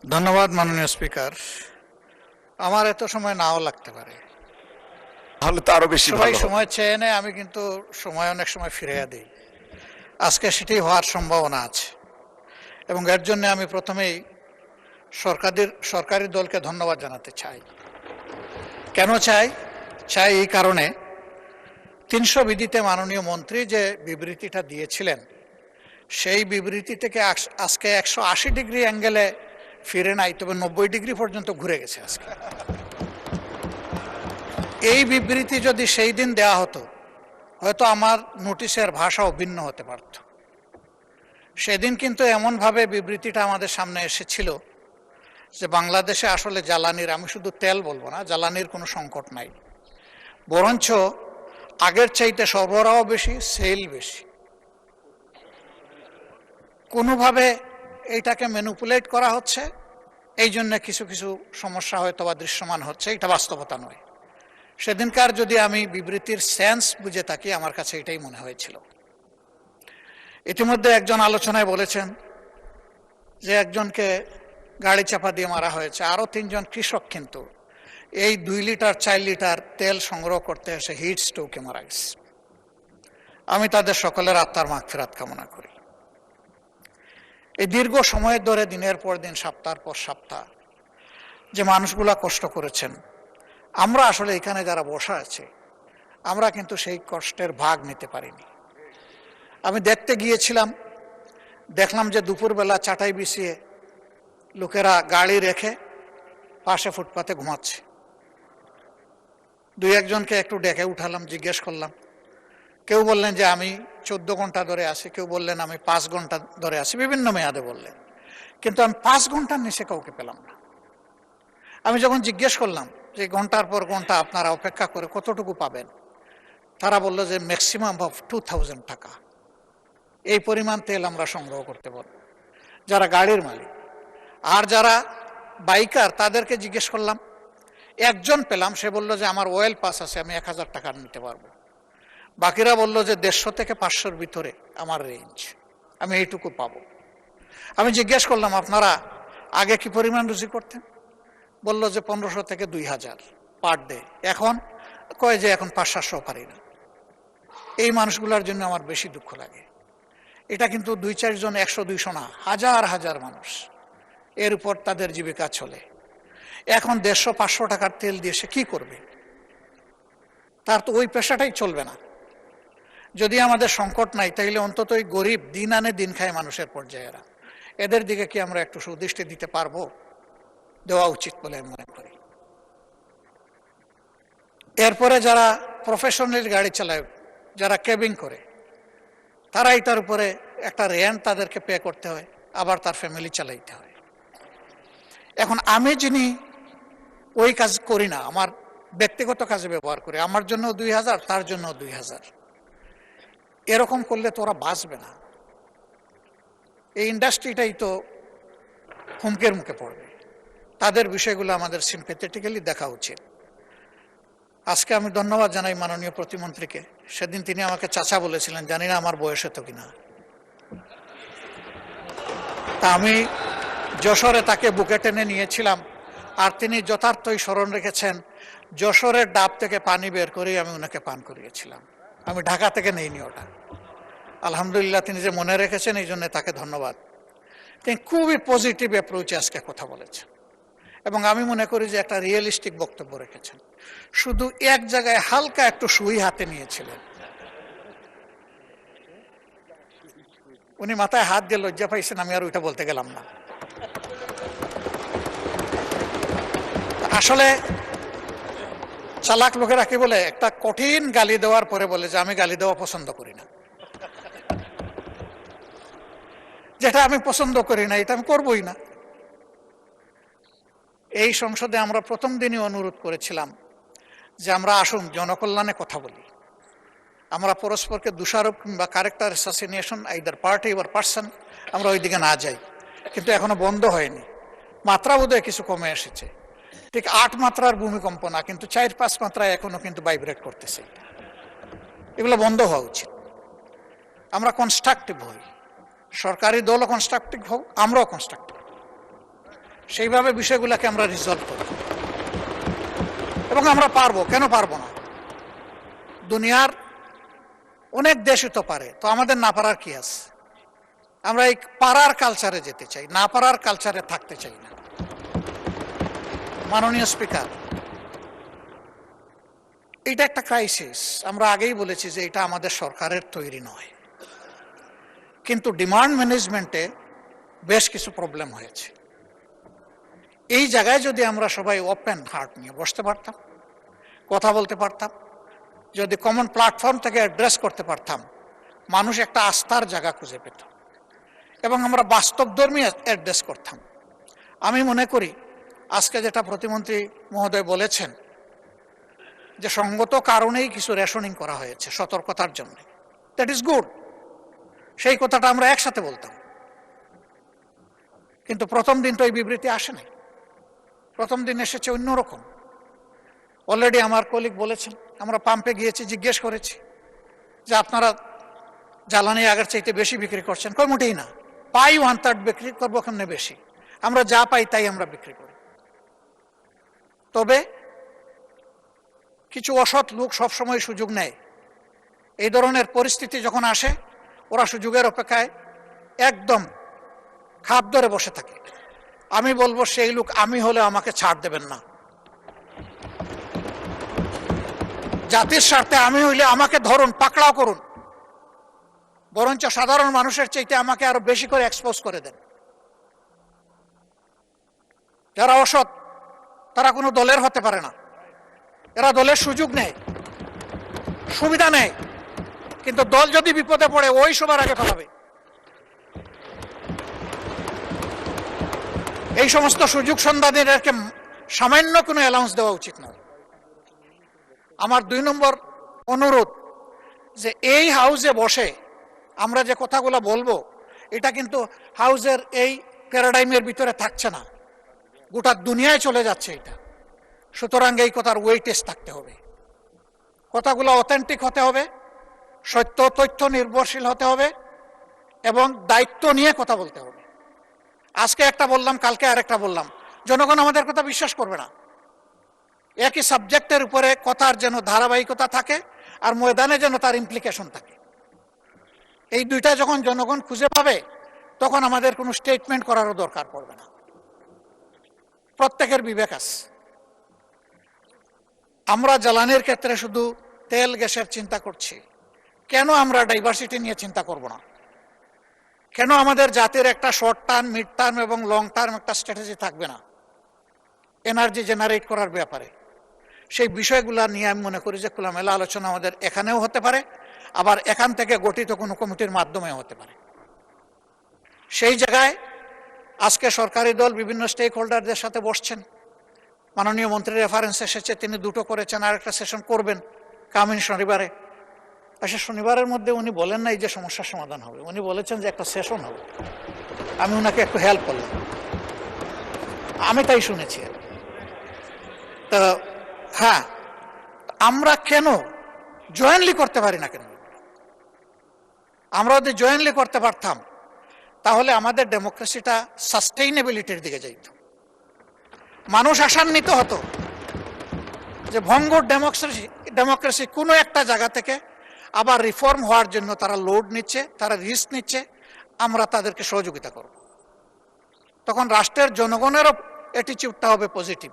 ধন্যবাদ মাননীয় স্পিকার। আমার এত সময় নাও লাগতে পারে, তাহলে তো আরো বেশি সবাই ভালো হবে। সময় চেয়ে নেয়, আমি কিন্তু সময় অনেক সময় ফিরিয়ে দিই। আজকে সেটি হওয়ার সম্ভাবনা আছে এবং এর জন্য আমি প্রথমেই সরকারি দলকে ধন্যবাদ জানাতে চাই। কেন চাই? চাই এই কারণে 300 বিধিতে মাননীয় মন্ত্রী যে বিবৃতিটা দিয়েছিলেন, সেই বিবৃতি থেকে আজকে 180 ডিগ্রি অ্যাঙ্গেলে ফিরে নাই, তবে 90 ডিগ্রি পর্যন্ত ঘুরে গেছে আজকে। এই বিবৃতি যদি সেই দিন দেওয়া হতো, হয়তো আমার নোটিশের ভাষাও ভিন্ন হতে পারত। সেদিন কিন্তু এমনভাবে বিবৃতিটা আমাদের সামনে এসেছিল যে বাংলাদেশে আসলে জ্বালানির, আমি শুধু তেল বলবো না, জ্বালানির কোনো সংকট নাই, বরঞ্চ আগের চাইতে সরবরাহ বেশি, সেল বেশি। কোনোভাবে এইটাকে ম্যানিপুলেট করা হচ্ছে, এই জন্য কিছু কিছু সমস্যা হয়তো বা দৃশ্যমান হচ্ছে, এটা বাস্তবতা নয়। সেদিনকার যদি আমি বিবৃতির সেন্স বুঝে থাকি, আমার কাছে এটাই মনে হয়েছিল। ইতিমধ্যে একজন আলোচনায় বলেছেন যে একজনকে গাড়ি চাপা দিয়ে মারা হয়েছে, আরও 3জন কৃষক কিন্তু এই 2 লিটার 4 লিটার তেল সংগ্রহ করতে এসে হিট স্ট্রোকে মারা গেছে। আমি তাদের সকলের আত্মার মাগফিরাত কামনা করি। এই দীর্ঘ সময়ের ধরে দিনের পর দিন, সপ্তাহের পর সপ্তাহ যে মানুষগুলা কষ্ট করেছেন, আমরা আসলে এখানে যারা বসা আছে, আমরা কিন্তু সেই কষ্টের ভাগ নিতে পারিনি। আমি দেখতে গিয়েছিলাম, দেখলাম যে দুপুরবেলা চাটাই বিছিয়ে লোকেরা গাড়ি রেখে পাশে ফুটপাতে ঘুমাচ্ছে। 2-1জনকে একটু ডেকে উঠালাম, জিজ্ঞেস করলাম। কেউ বললেন যে আমি 14 ঘন্টা ধরে আছি, কেউ বললেন আমি 5 ঘন্টা ধরে আছি, বিভিন্ন মেয়াদে বললেন। কিন্তু আমি 5 ঘন্টার নিচে কাউকে পেলাম না। আমি যখন জিজ্ঞেস করলাম যে ঘন্টার পর ঘন্টা আপনারা অপেক্ষা করে কতটুকু পাবেন, তারা বলল যে ম্যাক্সিমাম অফ 2000 টাকা, এই পরিমাণ তেল আমরা সংগ্রহ করতে পারব, যারা গাড়ির মালিক। আর যারা বাইকার, তাদেরকে জিজ্ঞেস করলাম, একজন পেলাম, সে বলল যে আমার অয়েল পাস আছে, আমি 1000 টাকা নিতে পারবো। বাকিরা বলল যে 150 থেকে 500-র ভিতরে আমার রেঞ্জ, আমি এইটুকু পাবো। আমি জিজ্ঞেস করলাম আপনারা আগে কি পরিমাণ রুজি করতেন? বলল যে 1500 থেকে 2000 পার ডে। এখন কয় যে এখন 500-700 পারি না। এই মানুষগুলোর জন্য আমার বেশি দুঃখ লাগে। এটা কিন্তু 2-4 জন, 100-200 না, হাজার হাজার মানুষ, এর উপর তাদের জীবিকা চলে। এখন 150-500 টাকার তেল দিয়ে সে কি করবে? তার তো ওই পেশাটাই চলবে না। যদি আমাদের সংকট নাই, তাইলে অন্তত ওই গরিব, দিন আনে দিন খায় মানুষের পর্যায়েরা, এদের দিকে কি আমরা একটু সুদৃষ্টি দিতে পারবো? দেওয়া উচিত বলে আমি মনে করি। এরপরে যারা প্রফেশনাল গাড়ি চালায়, যারা কেবিং করে, তারা এটার উপরে একটা রেন্ট তাদেরকে পে করতে হয়, আবার তার ফ্যামিলি চালাইতে হয়। এখন আমি যিনি ওই কাজ করি না, আমার ব্যক্তিগত কাজে ব্যবহার করি, আমার জন্য 2000, তার জন্য 2000, এরকম করলে তো ওরা বাঁচবে না। এই ইন্ডাস্ট্রিটাই তো হুমকের মুখে পড়বে। তাদের বিষয়গুলো আমাদের সিম্প্যাথেটিক্যালি দেখা উচিত। আজকে আমি ধন্যবাদ জানাই মাননীয় প্রতিমন্ত্রীকে। সেদিন তিনি আমাকে চাচা বলেছিলেন, জানি না আমার বয়স হতো কিনা। তা আমি যশোরে তাকে বুকে টেনে নিয়েছিলাম, আর তিনি যথার্থই স্মরণ রেখেছেন, যশোরের ডাব থেকে পানি বের করেই আমি ওনাকে পান করিয়েছিলাম। আমি ঢাকা থেকে নেইনি ওটা। আলহামদুলিল্লাহ, তিনি যে মনে রেখেছেন, এই জন্য তাকে ধন্যবাদ। তিনি খুবই পজিটিভ অ্যাপ্রোচে আজকে কথা বলেছেন এবং আমি মনে করি যে একটা রিয়েলিস্টিক বক্তব্য রেখেছেন। শুধু এক জায়গায় হালকা একটু সুই হাতে নিয়েছিলেন, উনি মাথায় হাত দিয়ে লজ্জা পাইছেন, আমি আর ওইটা বলতে গেলাম না। আসলে চালাক লোকেরা কি বলে, একটা কঠিন গালি দেওয়ার পরে বলে যে আমি গালি দেওয়া পছন্দ করি না। যেটা আমি পছন্দ করি না, এটা আমি করবই না। এই সংসদে আমরা প্রথম দিনই অনুরোধ করেছিলাম যে আমরা আসুন জনকল্যাণে কথা বলি, আমরা পরস্পরকে দোষারোপ কিংবা ক্যারেক্টার অ্যাসাসিনেশন, আইদার পার্টি ওর পার্সন, আমরা ওই দিকে না যাই। কিন্তু এখনো বন্ধ হয়নি। মাত্রা বোধহয় কিছু কমে এসেছে, ঠিক 8 মাত্রার ভূমিকম্প না, কিন্তু 4-5 মাত্রায় এখনো কিন্তু ভাইব্রেট করতেছে। এগুলো বন্ধ হওয়া উচিত। আমরা কনস্ট্রাকটিভ হই, সরকারি দলও কনস্ট্রাকটিভ হোক, আমরাও কনস্ট্রাকটিভ। সেইভাবে বিষয়গুলোকে আমরা রিজলভ করি এবং আমরা পারবো, কেন পারবো না? দুনিয়ার অনেক দেশই তো পারে, তো আমাদের না পারার কি আছে? আমরা এই পারার কালচারে যেতে চাই, না পারার কালচারে থাকতে চাই না। মাননীয় স্পিকার, এটা একটা ক্রাইসিস। আমরা আগেই বলেছি যে এটা আমাদের সরকারের তৈরি নয়, কিন্তু ডিমান্ড ম্যানেজমেন্টে বেশ কিছু প্রবলেম হয়েছে। এই জায়গায় যদি আমরা সবাই ওপেন হার্ট নিয়ে বসতে পারতাম, কথা বলতে পারতাম, যদি কমন প্ল্যাটফর্ম থেকে অ্যাড্রেস করতে পারতাম, মানুষ একটা আস্থার জায়গা খুঁজে পেত এবং আমরা বাস্তবধর্মী অ্যাড্রেস করতাম। আমি মনে করি আজকে যেটা প্রতিমন্ত্রী মহোদয় বলেছেন যে সঙ্গত কারণেই কিছু রেশনিং করা হয়েছে সতর্কতার জন্য, দ্যাট ইজ গুড। সেই কথাটা আমরা একসাথে বলতাম, কিন্তু প্রথম দিন তো এই বিবৃতি আসে নাই। প্রথম দিন এসেছে অন্যরকম। অলরেডি আমার কলিগ বলেছেন, আমরা পাম্পে গিয়েছি, জিজ্ঞেস করেছি যে আপনারা জ্বালানি আগের চাইতে বেশি বিক্রি করছেন। কই মোটেই না, পাই 1/3 বিক্রি করবো কেমনে বেশি, আমরা যা পাই তাই আমরা বিক্রি করি। তবে কিছু অসৎ লোক সবসময় সুযোগ নেয়। এই ধরনের পরিস্থিতি যখন আসে, ওরা সুযোগের অপেক্ষায় একদম খাপ ধরে বসে থাকে। আমি বলবো সেই লোক আমি হলে আমাকে ছাড় দেবেন না। জাতির স্বার্থে আমি হইলে আমাকে ধরুন, পাকড়াও করুন, বরঞ্চ সাধারণ মানুষের চাইতে আমাকে আরো বেশি করে এক্সপোজ করে দেন। যারা অসৎ তারা কোনো দলের হতে পারে না, এরা দলের সুযোগ নেয়, সুবিধা নেয়, কিন্তু দল যদি বিপদে পড়ে ওই সবার আগে পালাবে। এই সমস্ত সুযোগ সন্ধানীদেরকে সামান্য কোনো অ্যালাউন্স দেওয়া উচিত নয়। আমার 2 নম্বর অনুরোধ, যে এই হাউসে বসে আমরা যে কথাগুলো বলবো, এটা কিন্তু হাউসের এই প্যারাডাইমের ভিতরে থাকছে না, গোটা দুনিয়ায় চলে যাচ্ছে এটা। সুতরাং এই কথার ওয়েটেজ থাকতে হবে, কথাগুলো অথেন্টিক হতে হবে, সত্য তথ্য নির্ভরশীল হতে হবে এবং দায়িত্ব নিয়ে কথা বলতে হবে। আজকে একটা বললাম, কালকে আরেকটা বললাম, জনগণ আমাদের কথা বিশ্বাস করবে না। একই সাবজেক্টের উপরে কথার যেন ধারাবাহিকতা থাকে আর ময়দানে যেন তার ইমপ্লিকেশন থাকে। এই দুইটা যখন জনগণ খুঁজে পাবে, তখন আমাদের কোনো স্টেটমেন্ট করারও দরকার পড়বে না। প্রত্যেকের বিবেক আছে। আমরা জ্বালানির ক্ষেত্রে শুধু তেল গ্যাসের চিন্তা করছি, কেন আমরা ডাইভার্সিটি নিয়ে চিন্তা করব না? কেন আমাদের জাতির একটা শর্ট টার্ম, মিড টার্ম এবং লং টার্ম একটা স্ট্র্যাটেজি থাকবে না এনার্জি জেনারেট করার ব্যাপারে? সেই বিষয়গুলো নিয়ে আমি মনে করি যে খোলামেলা আলোচনা আমাদের এখানেও হতে পারে, আবার এখান থেকে গঠিত কোনো কমিটির মাধ্যমেও হতে পারে। সেই জায়গায় আজকে সরকারি দল বিভিন্ন স্টেক হোল্ডারদের সাথে বসছেন। মাননীয় মন্ত্রী রেফারেন্স এসেছে, তিনি 2টো করেছেন, আর একটা সেশন করবেন কামিং শনিবারে। আচ্ছা, শনিবারের মধ্যে উনি বলেন নাই যে সমস্যার সমাধান হবে, উনি বলেছেন যে একটা সেশন হবে। আমি ওনাকে একটু হেল্প করলাম, আমি তাই শুনেছি। তো হ্যাঁ, আমরা কেন জয়েন্টলি করতে পারি না? কেন আমরা যদি জয়েন্টলি করতে পারতাম, তাহলে আমাদের ডেমোক্রেসিটা সাস্টেইনেবিলিটির দিকে যাইত। মানুষ আশান্বিত হতো যে ভঙ্গুর ডেমোক্রেসি কোনো একটা জায়গা থেকে আবার রিফর্ম হওয়ার জন্য তারা লোড নিচ্ছে, তারা রিস্ক নিচ্ছে, আমরা তাদেরকে সহযোগিতা করব। তখন রাষ্ট্রের জনগণেরও অ্যাটিটিউডটা হবে পজিটিভ।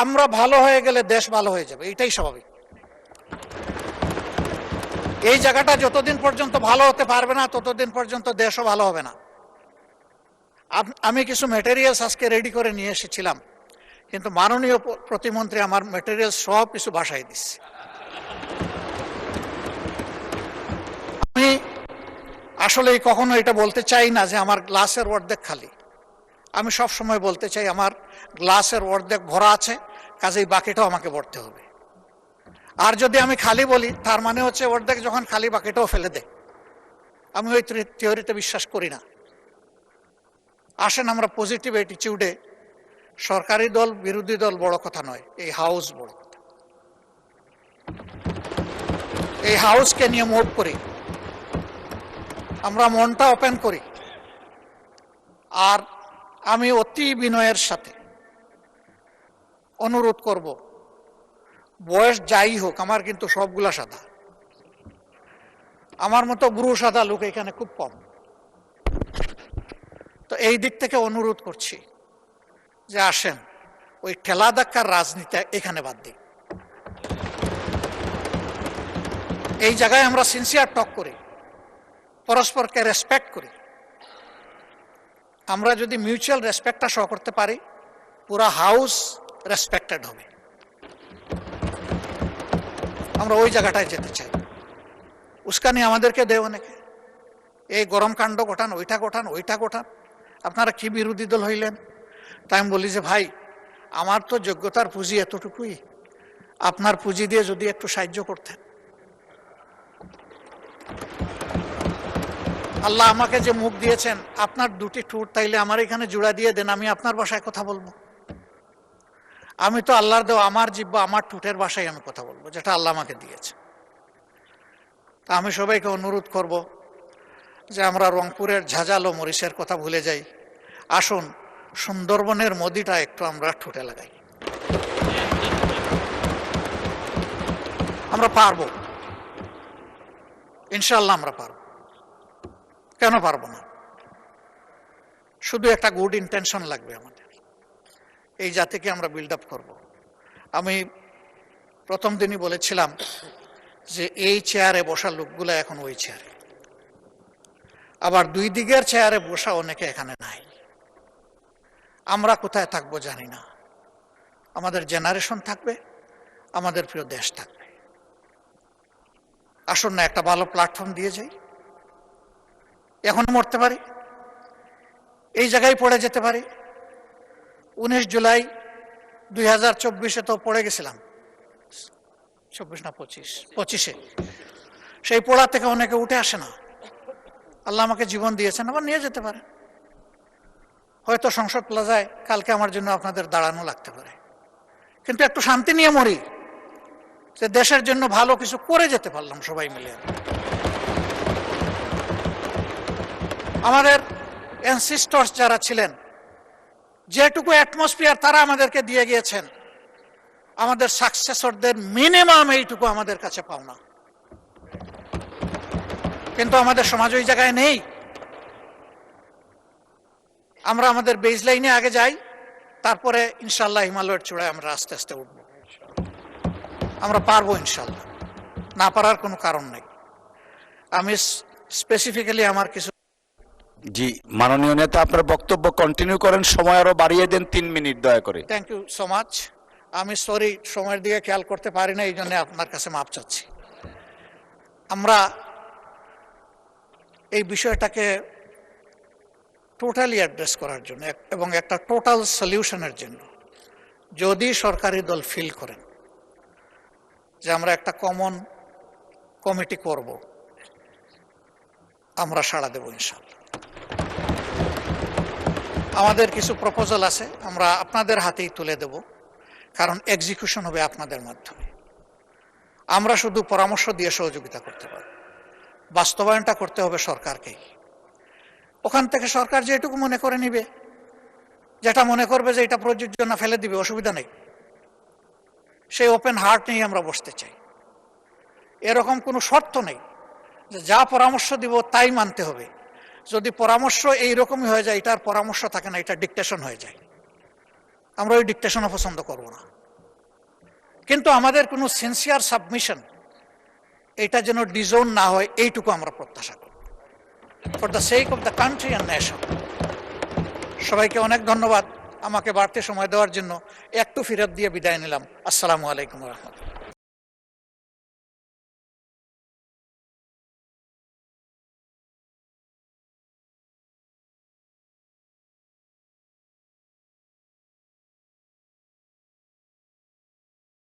আমরা ভালো হয়ে গেলে দেশ ভালো হয়ে যাবে, এটাই স্বাভাবিক। এই জায়গাটা যতদিন পর্যন্ত ভালো হতে পারবে না, ততদিন পর্যন্ত দেশও ভালো হবে না। আমি কিছু ম্যাটেরিয়ালস আজকে রেডি করে নিয়ে এসেছিলাম, কিন্তু মাননীয় প্রতিমন্ত্রী আমার ম্যাটেরিয়ালস সব কিছু বাসায় দিচ্ছে। আমি আসলে কখনো এটা বলতে চাই না যে আমার গ্লাসের অর্ধেক খালি। আমি সব সময় বলতে চাই আমার গ্লাসের অর্ধেক ভরা আছে, কাজেই বাকিটাও আমাকে ভরতে হবে। আর যদি আমি খালি বলি, তার মানে হচ্ছে অর্ধেক যখন খালি, বাকিটাও ফেলে দে। আমি ওই থিওরিতে বিশ্বাস করি না। আসেন আমরা পজিটিভ অ্যাটিটিউডে, সরকারি দল বিরোধী দল বড় কথা নয়, এই হাউস বড় কথা। এই হাউসকে নিয়ে মুভ করি, আমরা মনটা ওপেন করি। আর আমি অতি বিনয়ের সাথে অনুরোধ করব, বয়স যাই হোক আমার কিন্তু সবগুলা সাদা, আমার মতো বুড়ো সাদা লোক এখানে খুব কম। তো এই দিক থেকে অনুরোধ করছি যে আসেন ওই ঠেলা ধাক্কার রাজনীতি এখানে বাদ দিই। এই জায়গায় আমরা সিনসিয়ার টক করি, পরস্পরকে রেসপেক্ট করি। আমরা যদি মিউচুয়াল রেসপেক্টটা শো করতে পারি, পুরা হাউস রেসপেক্টেড হবে। আমরা ওই জায়গাটায় যেতে চাই। উস্কানি আমাদেরকে দেয় অনেকে, এই গরম কাণ্ড ঘটান, ওইটা ঘটান, ওইটা ঘটান, আপনারা কি বিরোধী দল হইলেন? তাই আমি বলি যে ভাই, আমার তো যোগ্যতার পুঁজি এতটুকুই, আপনার পুঁজি দিয়ে যদি একটু সাহায্য করতেন। আল্লাহ আমাকে যে মুখ দিয়েছেন, আপনার দুটি ঠোঁট তাইলে আমার এখানে জোড়া দিয়ে দেন, আমি আপনার ভাষায় কথা বলবো। আমি তো আল্লাহর দেওয়া আমার জিহ্বা, আমার ঠোঁটের ভাষায় আমি কথা বলবো, যেটা আল্লাহ আমাকে দিয়েছে। তা আমি সবাইকে অনুরোধ করব যে আমরা রংপুরের ঝাঁঝালো মরিচের কথা ভুলে যাই, আসুন সুন্দরবনের মদিটা একটু আমরা ঠোঁটে লাগাই। আমরা পারবো, ইনশাআল্লাহ আমরা পারবো। কেন পারবো না? শুধু একটা গুড ইন্টেনশন লাগবে আমাদের, এই জাতিকে আমরা বিল্ড আপ করব। আমি প্রথম দিনই বলেছিলাম যে এই চেয়ারে বসা লোকগুলো এখন ওই চেয়ারে, আবার দুই দিকের চেয়ারে বসা অনেকে এখানে নাই। আমরা কোথায় থাকবো জানি না, আমাদের জেনারেশন থাকবে, আমাদের প্রিয় দেশ থাকবে। আসুন না একটা ভালো প্ল্যাটফর্ম দিয়ে যাই। এখন মরতে পারি, এই জায়গায় পড়ে যেতে পারি। 19 জুলাই 2024 তো পড়ে গেছিলাম, 24 না 25-এ। সেই পড়া থেকে অনেকে উঠে আসে না। আল্লাহ আমাকে জীবন দিয়েছেন, আবার নিয়ে যেতে পারে। হয়তো সংসদ প্লাজায় কালকে আমার জন্য আপনাদের দাঁড়ানো লাগতে পারে, কিন্তু একটু শান্তি নিয়ে মরি, যে দেশের জন্য ভালো কিছু করে যেতে পারলাম সবাই মিলে। আমাদের অ্যানসিস্টরস যারা ছিলেন, যেটুকু অ্যাটমসফিয়ার তারা আমাদেরকে দিয়ে গিয়েছেন, আমাদের সাকসেসরদের মিনিমাম এইটুকু আমাদের কাছে পাওনা। কিন্তু আমাদের সমাজ ওই জায়গায় নেই। আমরা আমাদের বেজ লাইনে আগে যাই, তারপরে ইনশাল্লাহ হিমালয়ের চূড়ায় আমরা আস্তে আস্তে উঠব। আমরা পারবো ইনশাল্লাহ, না পারার কোনো কারণ নেই। আমি স্পেসিফিক্যালি আমার কিছু। জি, মাননীয় নেতা, আপনার বক্তব্য কন্টিনিউ করেন, সময় আরো বাড়িয়ে দেন 3 মিনিট দয়া করে। Thank you so much. আমি সরি, সময়ের দিকে খেয়াল করতে পারি না, এই জন্য আপনার কাছে মাপ চাচ্ছি। আমরা এই বিষয়টাকে টোটালি অ্যাড্রেস করার জন্য এবং একটা টোটাল সলিউশনের জন্য যদি সরকারি দল ফিল করেন যে আমরা একটা কমন কমিটি করব, আমরা সাড়া দেব ইনশাআল্লাহ। আমাদের কিছু প্রপোজাল আছে, আমরা আপনাদের হাতেই তুলে দেব, কারণ এক্সিকিউশন হবে আপনাদের মাধ্যমে। আমরা শুধু পরামর্শ দিয়ে সহযোগিতা করতে পারব, বাস্তবায়নটা করতে হবে সরকারকেই। ওখান থেকে সরকার যেটুকু মনে করে নিবে, যেটা মনে করবে যে এটা প্রযোজ্য না, ফেলে দিবে, অসুবিধা নেই। সেই ওপেন হার্ট নিয়ে আমরা বসতে চাই। এরকম কোনো শর্ত নেই যে যা পরামর্শ দিব তাই মানতে হবে। যদি পরামর্শ এইরকমই হয়ে যায়, এটার পরামর্শ থাকে না, এটা ডিকটেশন হয়ে যায়। আমরা ওই ডিকটেশনও পছন্দ করব না। কিন্তু আমাদের কোনো সিনসিয়ার সাবমিশন এটা যেন ডিজোন না হয়, এইটুকু আমরা প্রত্যাশা করব, for the sake of the country and nation. সবাইকে অনেক ধন্যবাদ আমাকে বাড়তি সময় দেওয়ার জন্য। একটু ফিরত দিয়ে বিদায় নিলাম। আসসালামু আলাইকুম রহমতুল্লাহ।